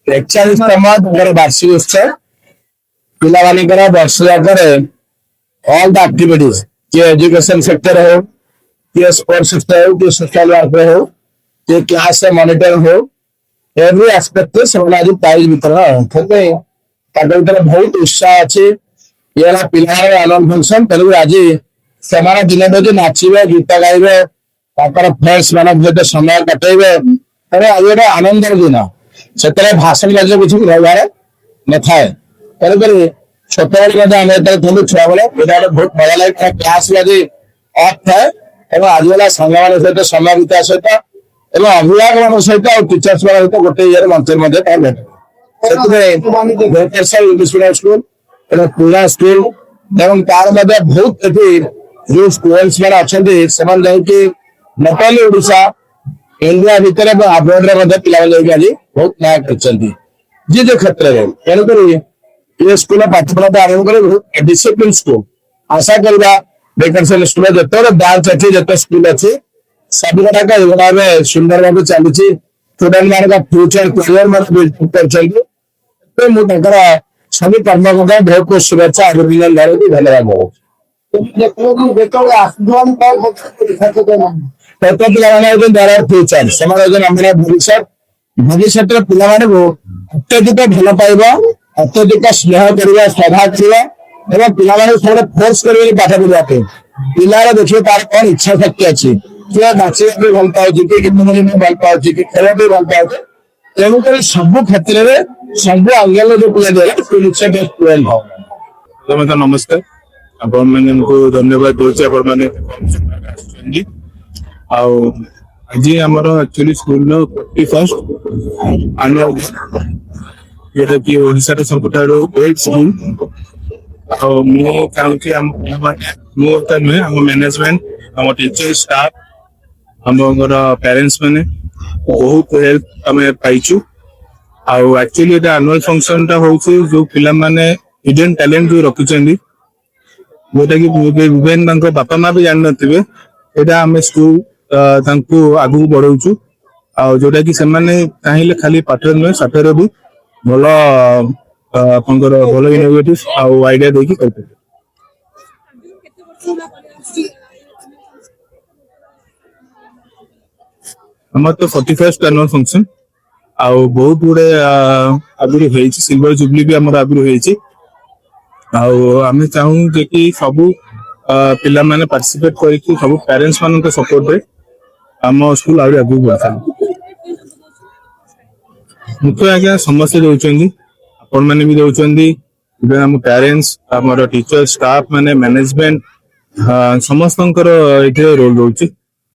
41तम वार्षिक उत्सव पिला वर्ष जाक ऑल द एक्टिविटीज किए एजुकेशन सेक्टर हो किए स्पोर्ट्स सेक्टर हो किए सोशल वर्क हो किए क्लास मॉनिटर हो एवरी एस्पेक्ट से आज प्राइज वितरण भर बहुत उत्साह अच्छी ये पिला आनंद फंक्शन तेलुगु आज से दिन बजे नाचे गीत गाइबे फ्रेंड्स मान सहित समय कटेबे तेरे आज गोटे आनंद दिन से भाषण लगे किसी रही न थाए तेणुक छोट थोड़ी छुआ बेले बहुत मजा लगे क्लास भी आज अफ थाए आज गला सांग सहित समय बिता सहित अभिभावक मान सहित टीचर्स मान सहित गोटे ये मंच इंग्लिश मीडियम स्कूल पूरा स्कूल तार बहुत जो स्टूडेंट्स मैंने अच्छा नट ओनली ओडिशा इंडिया भितर अब्रॉड पिला आज बहुत न्याय कर जी जो क्षेत्र में तेणुक ये स्कूल पाठ पढ़ा आरम्भ कर डिसिप्लिन स्कूल आशा करवा वेकेंसी स्कूल जिते ब्रांच अच्छी जिते स्कूल अच्छी सब गुड़ाक ये सुंदर भाव चली स्टूडेंट मान फ्यूचर करियर मान कर सभी कर्म बहुत बहुत शुभेच्छा अभिनंदन धन्यवाद फ्यूचर से भविष्य भविष्य पिला अत्यधिक भल पाइब अत्यधिक स्नेह करवा श्रद्धा करवा पिला फोर्स कर पाठ पढ़ा पिलार देखिए तार कौन इच्छा शक्ति अच्छी किए नाचा भी भल पाँच कि गीत भल पाँच कि खेल भी भल पाँच तेणुक सब क्षेत्र में सब अंगल जो पिला दिए नमस्कार आपण धन्यवाद दूसरे आज आमर एक्चुअली स्कूल 41st एनुअल जोटा कि ओडिशा सबुठार बेस्ट स्कूल चाहूँगी नुहे आम मैनेजमेंट आम टीचर स्टाफ आम पेरेंट्स मैंने बहुत हेल्प आम पाइचु एक्चुअली एनुअल फंक्शन टा हूँ जो पिला माने हिडन टैलेंट जो रखिंट जोटा कि इवेन बापा माँ भी जान थे यहाँ आम स्कूल आगू बढ़ाऊँ जोटा कि चाहिए खाली पाठ नुहे साठर भी भल भल इनोवेटिव आइडिया देकी करते हमारे तो 41st एनुअल फंक्शन बहुत गुड़े आगुरी सिल्वर जुबली भी आम आगुरी आम चाहूँ कि सब पिला माने पार्टिसिपेट करके सब पेरेंट्स मान सपोर्ट रे आम स्कूल आगे आगू बढ़ा मुख्य आज्ञा समस्ते दौरान आपण मैंने भी दौरान आम पेरेंट्स आम टीचर स्टाफ माने मैनेजमेंट समस्त रोल रोचे